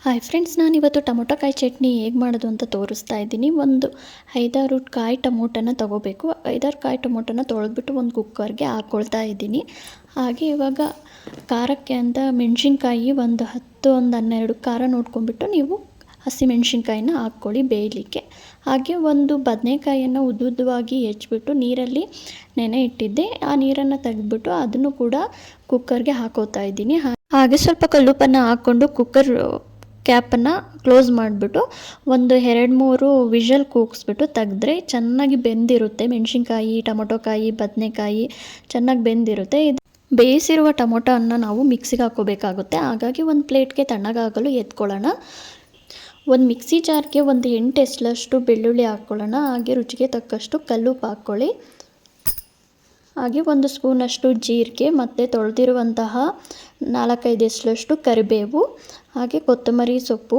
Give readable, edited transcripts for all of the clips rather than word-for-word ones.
Hi friends, ನಾನಿವತ್ತು tomato ಕಾಯಿ ಚಟ್ನಿ ಹೇಗೆ ಮಾಡೋದು ಅಂತ ತೋರಿಸ್ತಾ ಇದ್ದೀನಿ. ಒಂದು 5-6 ಕಾಯಿ ಟೊಮೊಟೊನ ತೊಗೋಬೇಕು. 5-6 ಕಾಯಿ ಟೊಮೊಟೊನ ತೊಳೆದ್ಬಿಟ್ಟು ಒಂದು ಕುಕ್ಕರ್ಗೆ ಹಾಕ್ಕೊಳ್ತಾ ಇದ್ದೀನಿ. ಹಾಗೆ ಇವಾಗ ಖಾರಕ್ಕೆ ಅಂತ ಮೆಣಸಿನ್ಕಾಯಿ ಒಂದು 12 ಖಾರ ನೋಡ್ಕೊಂಡ್ಬಿಟ್ಟು ನೀವು ಹಸಿಮೆಣ್ಸಿನ್ಕಾಯಿನ ಹಾಕ್ಕೊಳ್ಳಿ ಬೇಯಲಿಕ್ಕೆ. ಹಾಗೆ ಒಂದು ಬದನೆಕಾಯಿಯನ್ನು ಉದ್ದುದ್ದವಾಗಿ ಹೆಚ್ಚಿಬಿಟ್ಟು ನೀರಲ್ಲಿ ನೆನೆ ಇಟ್ಟಿದ್ದೆ. ಆ ನೀರನ್ನು ತೆಗೆದ್ಬಿಟ್ಟು ಅದನ್ನು ಕೂಡ ಕುಕ್ಕರ್ಗೆ ಹಾಕೋತಾ ಇದ್ದೀನಿ. ಹಾಗೆ ಸ್ವಲ್ಪ ಕಲ್ಲುಪ್ಪನ್ನು ಹಾಕ್ಕೊಂಡು ಕುಕ್ಕರ್ ಕ್ಯಾಪನ್ನು ಕ್ಲೋಸ್ ಮಾಡಿಬಿಟ್ಟು ಒಂದು 2-3 ವಿಷಲ್ ಕೂಗಿಸ್ಬಿಟ್ಟು ತೆಗೆದ್ರೆ ಚೆನ್ನಾಗಿ ಬೆಂದಿರುತ್ತೆ. ಮೆಣಸಿನ್ಕಾಯಿ, ಟೊಮೊಟೊ ಕಾಯಿ, ಬದನೆಕಾಯಿ ಚೆನ್ನಾಗಿ ಬೆಂದಿರುತ್ತೆ. ಇದು ಬೇಯಿಸಿರುವ ಟೊಮೊಟೊವನ್ನು ನಾವು ಮಿಕ್ಸಿಗೆ ಹಾಕ್ಕೋಬೇಕಾಗುತ್ತೆ. ಹಾಗಾಗಿ ಒಂದು ಪ್ಲೇಟ್ಗೆ ತಣ್ಣಗಾಗಲು ಎತ್ಕೊಳ್ಳೋಣ. ಒಂದು ಮಿಕ್ಸಿ ಜಾರ್ಗೆ ಒಂದು 8 ಎಸಳಷ್ಟು ಬೆಳ್ಳುಳ್ಳಿ ಹಾಕ್ಕೊಳ್ಳೋಣ. ಹಾಗೆ ರುಚಿಗೆ ತಕ್ಕಷ್ಟು ಕಲ್ಲುಪ್ಪು ಹಾಕ್ಕೊಳ್ಳಿ. ಹಾಗೆ 1 ಸ್ಪೂನಷ್ಟು ಜೀರಿಗೆ ಮತ್ತು ತೊಳೆದಿರುವಂತಹ 4-5 ಎಸಳಷ್ಟು ಕರಿಬೇವು, ಹಾಗೆ ಕೊತ್ತಂಬರಿ ಸೊಪ್ಪು.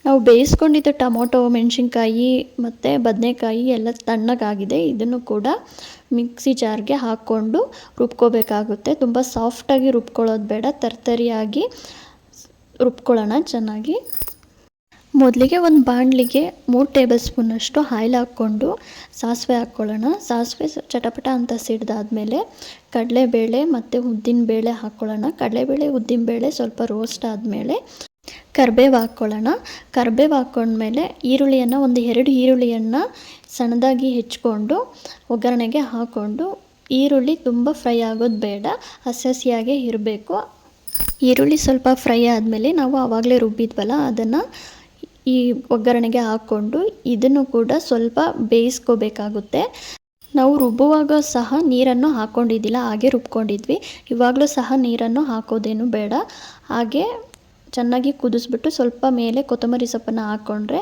ನಾವು ಬೇಯಿಸ್ಕೊಂಡಿದ್ದ ಟೊಮೊಟೊ, ಮೆಣಸಿನ್ಕಾಯಿ ಮತ್ತು ಬದನೆಕಾಯಿ ಎಲ್ಲ ತಣ್ಣಗಾಗಿದೆ. ಇದನ್ನು ಕೂಡ ಮಿಕ್ಸಿ ಜಾರ್ಗೆ ಹಾಕ್ಕೊಂಡು ರುಬ್ಕೋಬೇಕಾಗುತ್ತೆ. ತುಂಬ ಸಾಫ್ಟಾಗಿ ರುಬ್ಕೊಳ್ಳೋದು ಬೇಡ, ತರ್ತರಿಯಾಗಿ ರುಬ್ಕೊಳ್ಳೋಣ ಚೆನ್ನಾಗಿ. ಮೊದಲಿಗೆ ಒಂದು ಬಾಣಲಿಗೆ 3 ಟೇಬಲ್ ಸ್ಪೂನಷ್ಟು ಆಯಿಲ್ ಹಾಕ್ಕೊಂಡು ಸಾಸಿವೆ ಹಾಕ್ಕೊಳ್ಳೋಣ. ಸಾಸಿವೆ ಚಟಪಟ ಅಂತ ಸಿಡ್ದಾದ್ಮೇಲೆ ಕಡಲೆಬೇಳೆ ಮತ್ತು ಉದ್ದಿನಬೇಳೆ ಹಾಕ್ಕೊಳ್ಳೋಣ. ಕಡಲೆಬೇಳೆ, ಉದ್ದಿನಬೇಳೆ ಸ್ವಲ್ಪ ರೋಸ್ಟ್ ಆದಮೇಲೆ ಕರಿಬೇವು ಹಾಕ್ಕೊಳ್ಳೋಣ. ಕರಿಬೇವು ಹಾಕ್ಕೊಂಡ್ಮೇಲೆ ಈರುಳ್ಳಿಯನ್ನು ಒಂದು 2 ಈರುಳ್ಳಿಯನ್ನು ಸಣ್ಣದಾಗಿ ಹೆಚ್ಚಿಕೊಂಡು ಒಗ್ಗರಣೆಗೆ ಹಾಕ್ಕೊಂಡು, ಈರುಳ್ಳಿ ತುಂಬ ಫ್ರೈ ಆಗೋದು ಬೇಡ, ಹಸಿಯಾಗೇ ಇರಬೇಕು. ಈರುಳ್ಳಿ ಸ್ವಲ್ಪ ಫ್ರೈ ಆದಮೇಲೆ ನಾವು ಆವಾಗಲೇ ರುಬ್ಬಿದ್ವಲ್ಲ ಅದನ್ನು ಈ ಒಗ್ಗರಣೆಗೆ ಹಾಕ್ಕೊಂಡು ಇದನ್ನು ಕೂಡ ಸ್ವಲ್ಪ ಬೇಯಿಸ್ಕೋಬೇಕಾಗುತ್ತೆ. ನಾವು ರುಬ್ಬುವಾಗ ಸಹ ನೀರನ್ನು ಹಾಕ್ಕೊಂಡಿದ್ದಿಲ್ಲ, ಹಾಗೆ ರುಬ್ಕೊಂಡಿದ್ವಿ. ಇವಾಗಲೂ ಸಹ ನೀರನ್ನು ಹಾಕೋದೇನು ಬೇಡ. ಹಾಗೆ ಚೆನ್ನಾಗಿ ಕುದಿಸ್ಬಿಟ್ಟು ಸ್ವಲ್ಪ ಮೇಲೆ ಕೊತ್ತಂಬರಿ ಸೊಪ್ಪನ್ನು ಹಾಕ್ಕೊಂಡ್ರೆ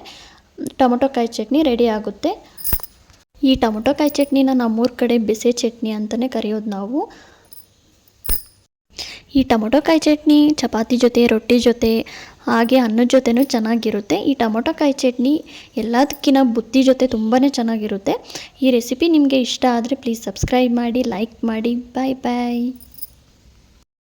ಟೊಮೊಟೊ ಕಾಯಿ ಚಟ್ನಿ ರೆಡಿ ಆಗುತ್ತೆ. ಈ ಟೊಮೊಟೊ ಕಾಯಿ ಚಟ್ನಿನ ನಮ್ಮೂರ ಕಡೆ ಬೆಸೆ ಚಟ್ನಿ ಅಂತಲೇ ಕರೆಯೋದು ನಾವು. ಈ ಟೊಮೊಟೊ ಕಾಯಿ ಚಟ್ನಿ ಚಪಾತಿ ಜೊತೆ, ರೊಟ್ಟಿ ಜೊತೆ, ಹಾಗೆ ಅನ್ನದ ಜೊತೆನೂ ಚೆನ್ನಾಗಿರುತ್ತೆ. ಈ ಟೊಮೊಟೊ ಕಾಯಿ ಚಟ್ನಿ ಎಲ್ಲದಕ್ಕಿಂತ ಬುತ್ತಿ ಜೊತೆ ತುಂಬಾ ಚೆನ್ನಾಗಿರುತ್ತೆ. ಈ ರೆಸಿಪಿ ನಿಮಗೆ ಇಷ್ಟ ಆದರೆ ಪ್ಲೀಸ್ ಸಬ್ಸ್ಕ್ರೈಬ್ ಮಾಡಿ, ಲೈಕ್ ಮಾಡಿ. ಬಾಯ್ ಬಾಯ್.